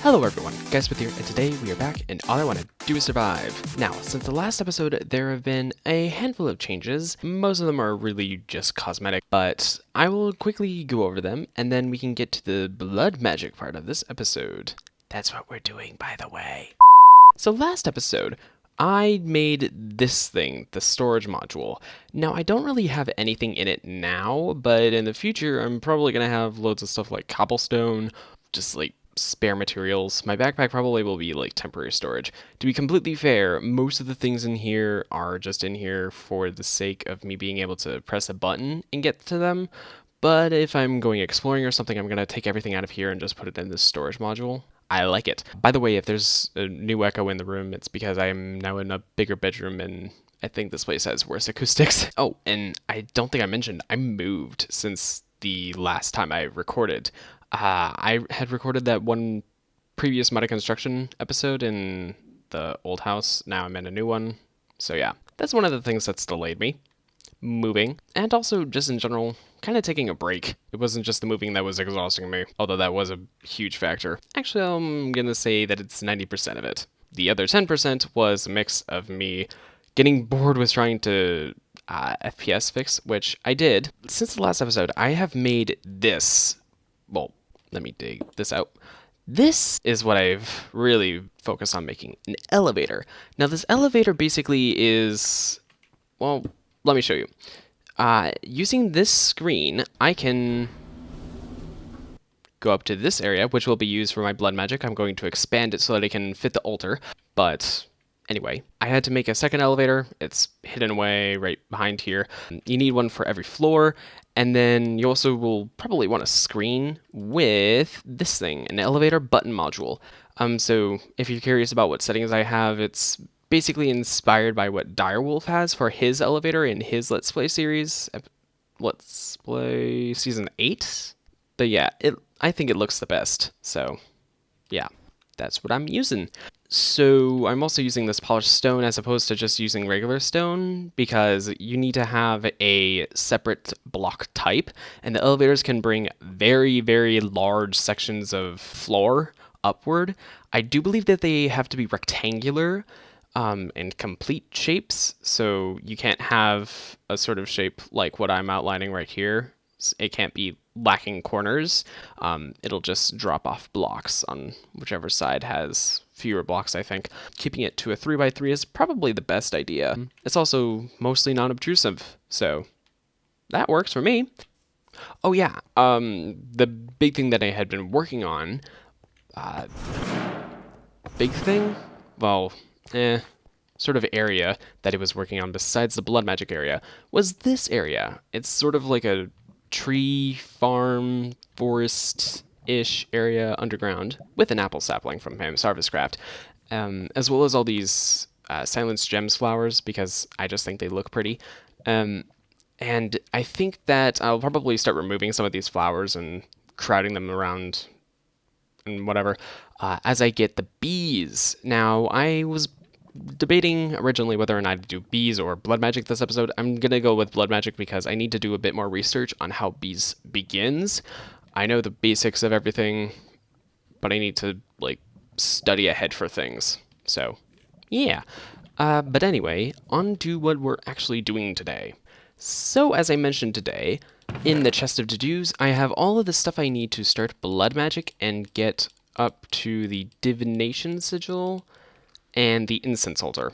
Hello everyone, GuysWith here, and today we are back, and all I want to do is survive. Now, since the last episode, there have been a handful of changes. Most of them are really just cosmetic, but I will quickly go over them, and then we can get to the blood magic part of this episode. That's what we're doing, by the way. So last episode, I made this thing, the storage module. Now, I don't really have anything in it now, but in the future, I'm probably going to have loads of stuff like cobblestone, just like spare materials. My backpack probably will be like temporary storage. To be completely fair, most of the things in here are just in here for the sake of me being able to press a button and get to them. But if I'm going exploring or something, I'm going to take everything out of here and just put it in this storage module. I like it. By the way, if there's a new echo in the room, it's because I'm now in a bigger bedroom and I think this place has worse acoustics. Oh, and I don't think I mentioned, I moved since the last time I recorded. I had recorded that one previous Meta Construction episode in the old house. Now I'm in a new one. So yeah, that's one of the things that's delayed me. Moving, and also just in general, kind of taking a break. It wasn't just the moving that was exhausting me, although that was a huge factor. Actually, I'm gonna say that it's 90% of it. The other 10% was a mix of me getting bored with trying to FPS fix, which I did. Since the last episode, I have made this. Well, let me dig this out. This is what I've really focused on making, an elevator. Now, this elevator basically is, well, let me show you. Using this screen, I can go up to this area, which will be used for my blood magic. I'm going to expand it so that it can fit the altar. But anyway, I had to make a second elevator. It's hidden away right behind here. You need one for every floor. And then you also will probably want a screen with this thing, an elevator button module. So if you're curious about what settings I have, it's basically inspired by what Direwolf has for his elevator in his Let's Play series. Let's Play Season 8? But yeah, I think it looks the best. So yeah, that's what I'm using. So I'm also using this polished stone as opposed to just using regular stone because you need to have a separate block type, and the elevators can bring very, very large sections of floor upward. I do believe that they have to be rectangular and complete shapes, so you can't have a sort of shape like what I'm outlining right here. It can't be lacking corners. It'll just drop off blocks on whichever side has fewer blocks, I think. Keeping it to a 3x3 is probably the best idea. It's also mostly non-obtrusive, so that works for me. Oh yeah, the big thing that I had been working on, big thing? Well, sort of area that I was working on besides the blood magic area was this area. It's sort of like a tree farm forest-ish area underground with an apple sapling from Pam's Harvest Craft, as well as all these silenced gems flowers because I just think they look pretty. And I think that I'll probably start removing some of these flowers and crowding them around and whatever as I get the bees. Now, I was debating originally whether or not to do bees or blood magic this episode. I'm gonna go with blood magic because I need to do a bit more research on how bees begins. I know the basics of everything, but I need to like study ahead for things. So yeah, but anyway, on to what we're actually doing today. So as I mentioned today, in the chest of to-dos, I have all of the stuff I need to start blood magic and get up to the divination sigil and the incense altar.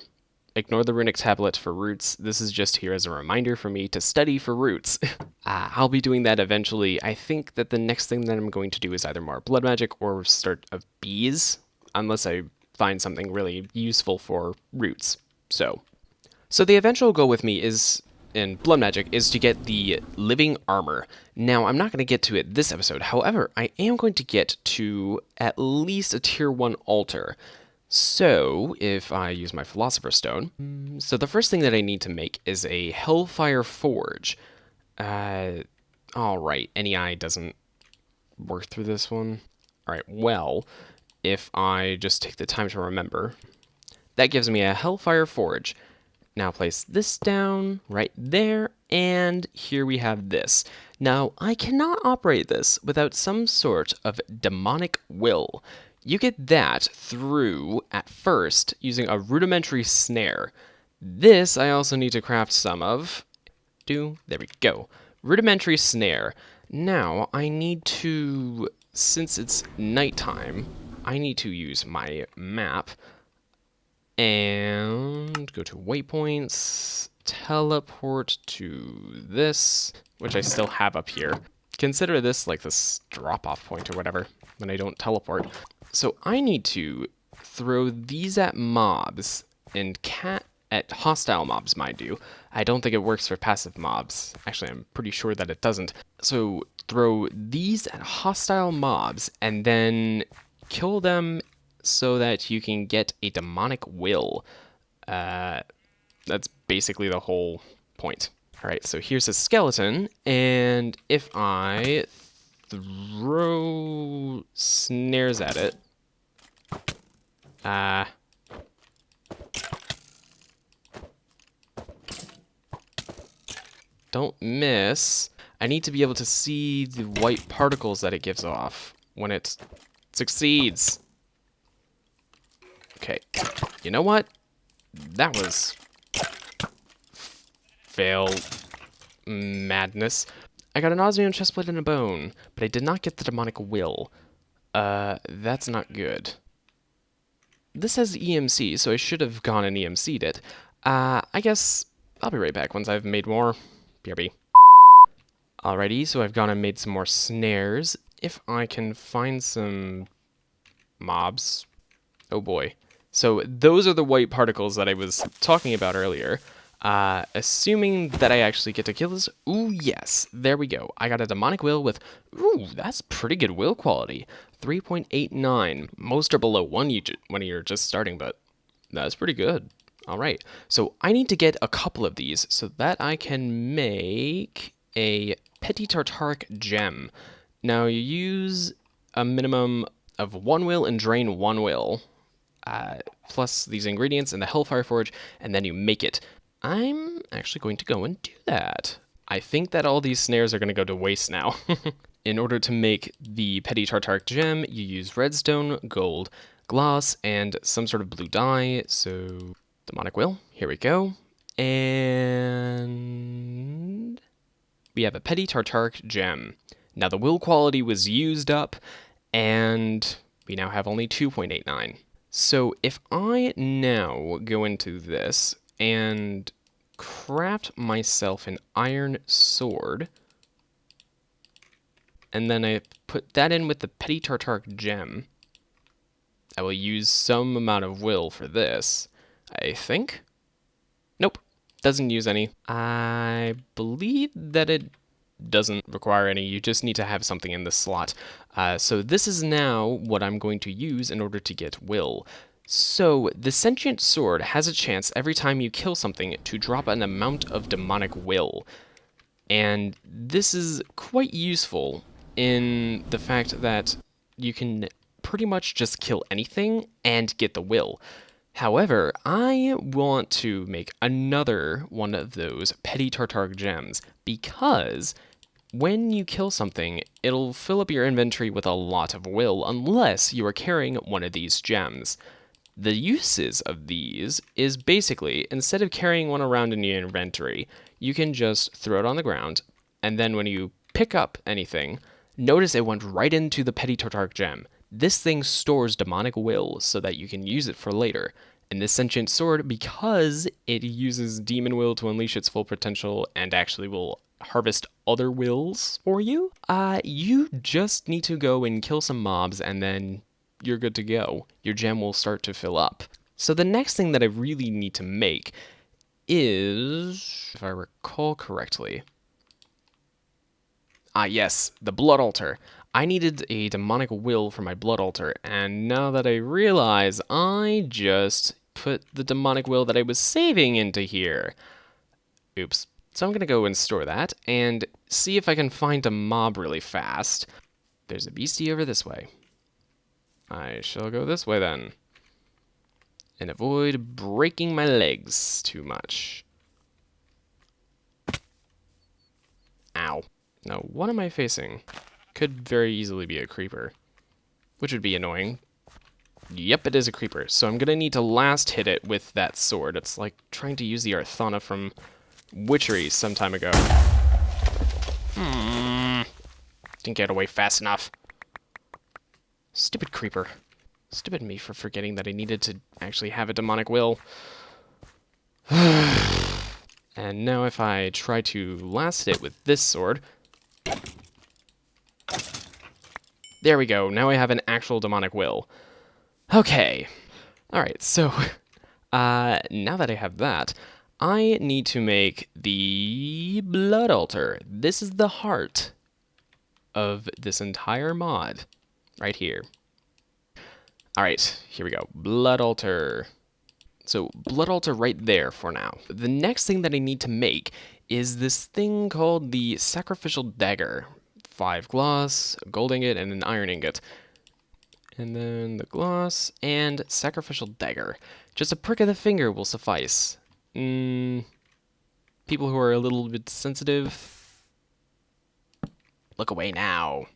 Ignore the runic tablet for roots. This is just here as a reminder for me to study for roots. I'll be doing that eventually. I think that the next thing that I'm going to do is either more blood magic or start of bees, unless I find something really useful for roots. So the eventual goal with me is in blood magic is to get the living armor. Now, I'm not going to get to it this episode. However, I am going to get to at least a tier 1 altar. So, if I use my Philosopher's Stone, so the first thing that I need to make is a Hellfire Forge. Alright, NEI doesn't work through this one. Alright, well, if I just take the time to remember, that gives me a Hellfire Forge. Now place this down right there, and here we have this. Now, I cannot operate this without some sort of demonic will. You get that through, at first, using a rudimentary snare. This I also need to craft some of. There we go. Rudimentary snare. Now, I need to, since it's nighttime, I need to use my map and go to waypoints, teleport to this, which I still have up here. Consider this like this drop-off point or whatever when I don't teleport. So I need to throw these at mobs and at hostile mobs, mind you. I don't think it works for passive mobs. Actually, I'm pretty sure that it doesn't. So throw these at hostile mobs and then kill them so that you can get a demonic will. That's basically the whole point. All right, so here's a skeleton, and if I throw snares at it, don't miss. I need to be able to see the white particles that it gives off when it succeeds. Okay, you know what? That was fail madness. I got an osmium chestplate and a bone, but I did not get the demonic will. That's not good. This has EMC, so I should have gone and EMC'd it. I guess I'll be right back once I've made more. BRB. Alrighty, so I've gone and made some more snares. If I can find some mobs. Oh boy. So those are the white particles that I was talking about earlier. Assuming that I actually get to kill this. Ooh, yes. There we go. I got a demonic will with, ooh, that's pretty good will quality. 3.89. Most are below 1 when you're just starting, but that's pretty good. All right. So I need to get a couple of these so that I can make a Petit Tartaric gem. Now, you use a minimum of 1 will and drain 1 will, plus these ingredients in the Hellfire Forge, and then you make it. I'm actually going to go and do that. I think that all these snares are going to go to waste now. In order to make the Petit Tartaric gem, you use redstone, gold, glass, and some sort of blue dye. So, demonic will, here we go. And we have a Petit Tartaric gem. Now the will quality was used up, and we now have only 2.89. So if I now go into this and craft myself an iron sword, and then I put that in with the Petit Tartaric gem, I will use some amount of will for this, I think. Nope, doesn't use any. I believe that it doesn't require any, you just need to have something in the slot. So this is now what I'm going to use in order to get will. So the sentient sword has a chance every time you kill something to drop an amount of demonic will. And this is quite useful in the fact that you can pretty much just kill anything and get the will. However, I want to make another one of those Petit Tartaric gems because when you kill something, it'll fill up your inventory with a lot of will unless you are carrying one of these gems. The uses of these is basically, instead of carrying one around in your inventory, you can just throw it on the ground, and then when you pick up anything, notice it went right into the Petit Tartaric gem. This thing stores demonic will so that you can use it for later. And this sentient sword, because it uses demon will to unleash its full potential and actually will harvest other wills for you, you just need to go and kill some mobs and then you're good to go. Your gem will start to fill up. So the next thing that I really need to make is, if I recall correctly, yes, the blood altar. I needed a demonic will for my blood altar, and now that I realize, I just put the demonic will that I was saving into here. Oops. So I'm going to go and store that, and see if I can find a mob really fast. There's a beastie over this way. I shall go this way then. And avoid breaking my legs too much. Ow. Now, what am I facing? Could very easily be a creeper, which would be annoying, Yep, it is a creeper. So I'm gonna need to last hit it with that sword. It's like trying to use the Arthana from Witchery some time ago. Didn't get away fast enough. Stupid creeper. Stupid me for forgetting that I needed to actually have a demonic will. And now if I try to last hit with this sword... There we go. Now I have an actual demonic will. Okay. Alright, so... now that I have that, I need to make the blood altar. This is the heart of this entire mod. Right here. Alright, here we go. Blood altar. So, blood altar right there for now. The next thing that I need to make is this thing called the sacrificial dagger. 5 gloss, a gold ingot, and an iron ingot. And then the gloss and sacrificial dagger. Just a prick of the finger will suffice. People who are a little bit sensitive, look away now.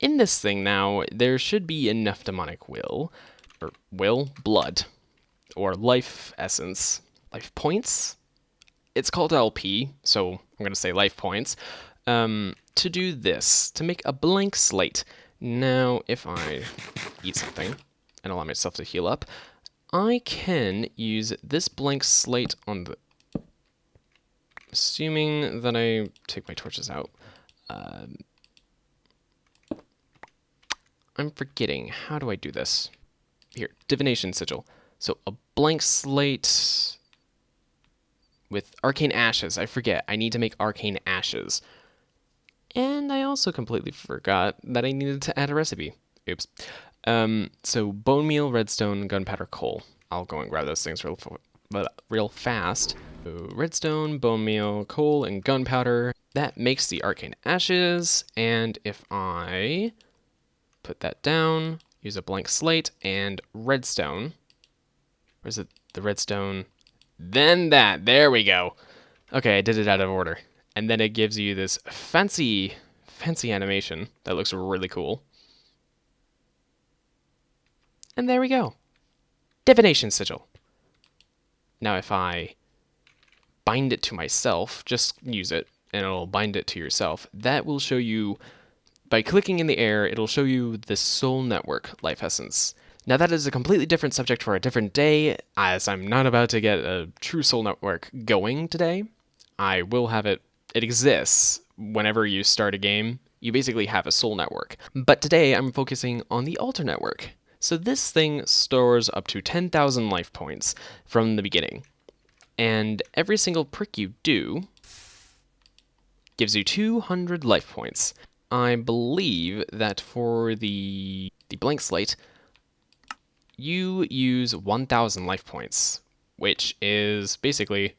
In this thing now, there should be enough demonic blood, or life essence, life points. It's called LP, so I'm going to say life points, to do this, to make a blank slate. Now, if I eat something and allow myself to heal up, I can use this blank slate on the... Assuming that I take my torches out. I'm forgetting. How do I do this? Here, divination sigil. So a blank slate with arcane ashes. I forget. I need to make arcane ashes. And I also completely forgot that I needed to add a recipe. Oops. So bone meal, redstone, gunpowder, coal. I'll go and grab those things real fast. So redstone, bone meal, coal, and gunpowder. That makes the arcane ashes. And if I put that down, use a blank slate, and redstone. Or is it the redstone? Then that. There we go. Okay, I did it out of order. And then it gives you this fancy animation that looks really cool. And there we go. Divination sigil. Now if I bind it to myself, just use it, and it'll bind it to yourself. That will show you, by clicking in the air, it'll show you the soul network life essence. Now that is a completely different subject for a different day, as I'm not about to get a true soul network going today. I will have it. It exists whenever you start a game. You basically have a soul network. But today I'm focusing on the altar network. So this thing stores up to 10,000 life points from the beginning. And every single prick you do gives you 200 life points. I believe that for the blank slate, you use 1,000 life points, which is basically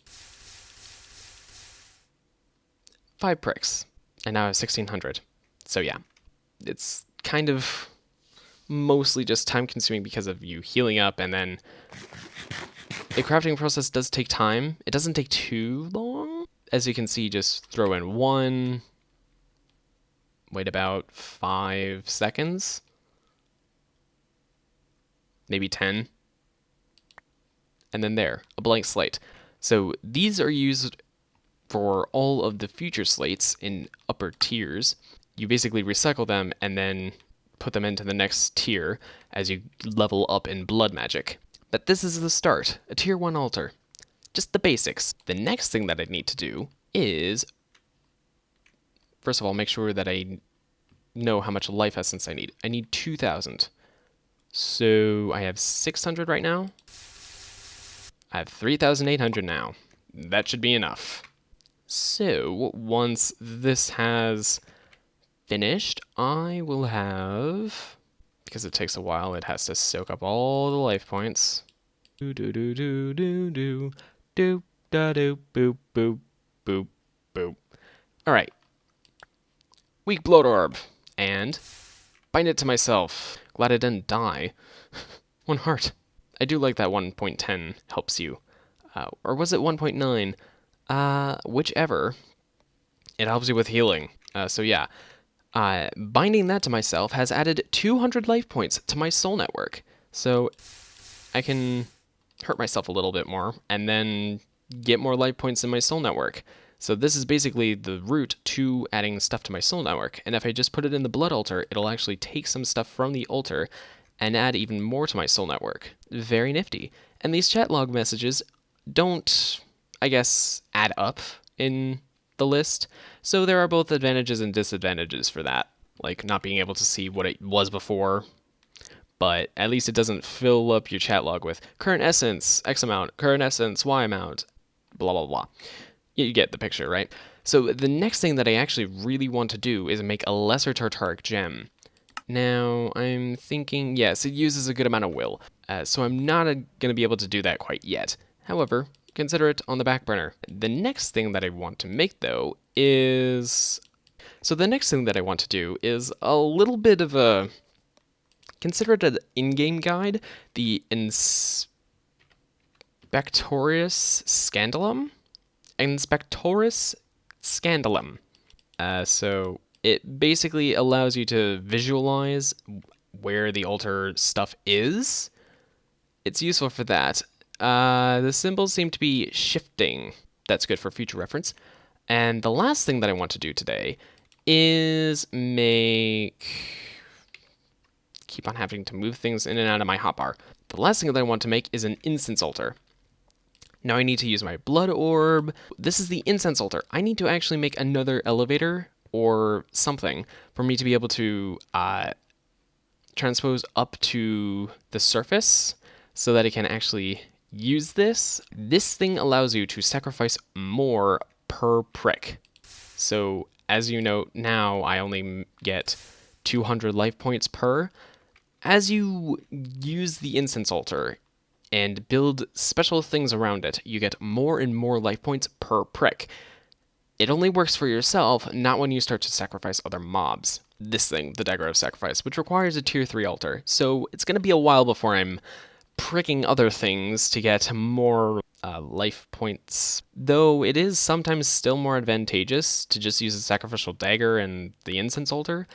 5 pricks, and now I have 1,600. So yeah, it's kind of mostly just time consuming because of you healing up, and then the crafting process does take time. It doesn't take too long. As you can see, just throw in 1, wait about 5 seconds, maybe 10, and then there, a blank slate. So these are used for all of the future slates in upper tiers. You basically recycle them and then put them into the next tier as you level up in blood magic. But this is the start, a tier 1 altar. Just the basics. The next thing that I need to do is, first of all, make sure that I know how much life essence I need. I need 2,000. So I have 600 right now. I have 3,800 now. That should be enough. So once this has finished, I will have, because it takes a while, it has to soak up all the life points. Do do do do do do do da do boop boop boop boop. All right. Weak bloat orb and bind it to myself. Glad I didn't die. 1 heart. I do like that 1.10 helps you. Or was it 1.9? Whichever. It helps you with healing. So yeah. Binding that to myself has added 200 life points to my soul network. So I can hurt myself a little bit more and then get more life points in my soul network. So this is basically the route to adding stuff to my soul network. And if I just put it in the blood altar, it'll actually take some stuff from the altar and add even more to my soul network. Very nifty. And these chat log messages don't, I guess, add up in the list. So there are both advantages and disadvantages for that. Like not being able to see what it was before, but at least it doesn't fill up your chat log with current essence, X amount, current essence, Y amount, blah, blah, blah. You get the picture, right? So the next thing that I actually really want to do is make a lesser tartaric gem. Now, I'm thinking, yes, it uses a good amount of will, so I'm not going to be able to do that quite yet. However, consider it on the back burner. The next thing that I want to make, though, is... So the next thing that I want to do is a little bit of a... Consider it an in-game guide, the Inspectorius Scandalum? Inspectorius Scandalum. So it basically allows you to visualize where the altar stuff is. It's useful for that. The symbols seem to be shifting. That's good for future reference. And the last thing that I want to do today is keep on having to move things in and out of my hotbar. The last thing that I want to make is an incense altar. Now I need to use my blood orb. This is the incense altar. I need to actually make another elevator or something for me to be able to transpose up to the surface so that I can actually use this. This thing allows you to sacrifice more per prick. So as you know, now I only get 200 life points per. As you use the incense altar and build special things around it, you get more and more life points per prick. It only works for yourself, not when you start to sacrifice other mobs. This thing, the Dagger of Sacrifice, which requires a tier 3 altar, so it's going to be a while before I'm pricking other things to get more life points. Though it is sometimes still more advantageous to just use a sacrificial dagger and the incense altar,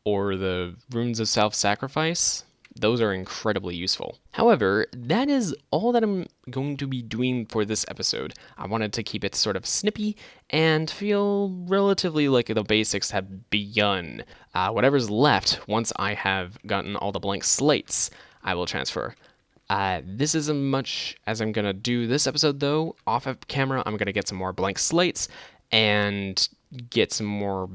or the runes of self-sacrifice. Those are incredibly useful. However, that is all that I'm going to be doing for this episode. I wanted to keep it sort of snippy and feel relatively like the basics have begun. Whatever's left, once I have gotten all the blank slates, I will transfer. This is as much as I'm going to do this episode, though. Off of camera, I'm going to get some more blank slates and get some more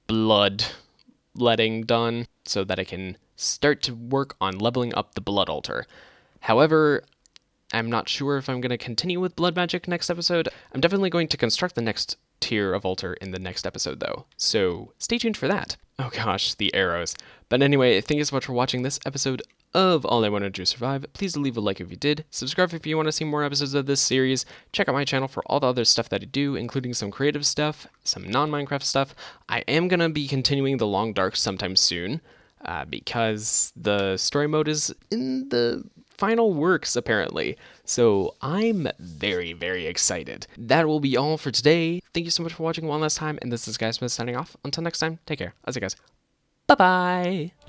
bloodletting done so that I can start to work on leveling up the blood altar. However, I'm not sure if I'm going to continue with blood magic next episode. I'm definitely going to construct the next tier of altar in the next episode, though, so stay tuned for that. Oh gosh, the arrows. But anyway, thank you so much for watching this episode of All I Want to Do Is Survive. Please leave a like if you did, subscribe if you want to see more episodes of this series, check out my channel for all the other stuff that I do, including some creative stuff, some non-Minecraft stuff. I am going to be continuing the Long Dark sometime soon, because the story mode is in the final works, apparently. So I'm very, very excited. That will be all for today. Thank you so much for watching one last time, and this is Guy Smith signing off. Until next time, take care. I'll see you guys. Bye-bye!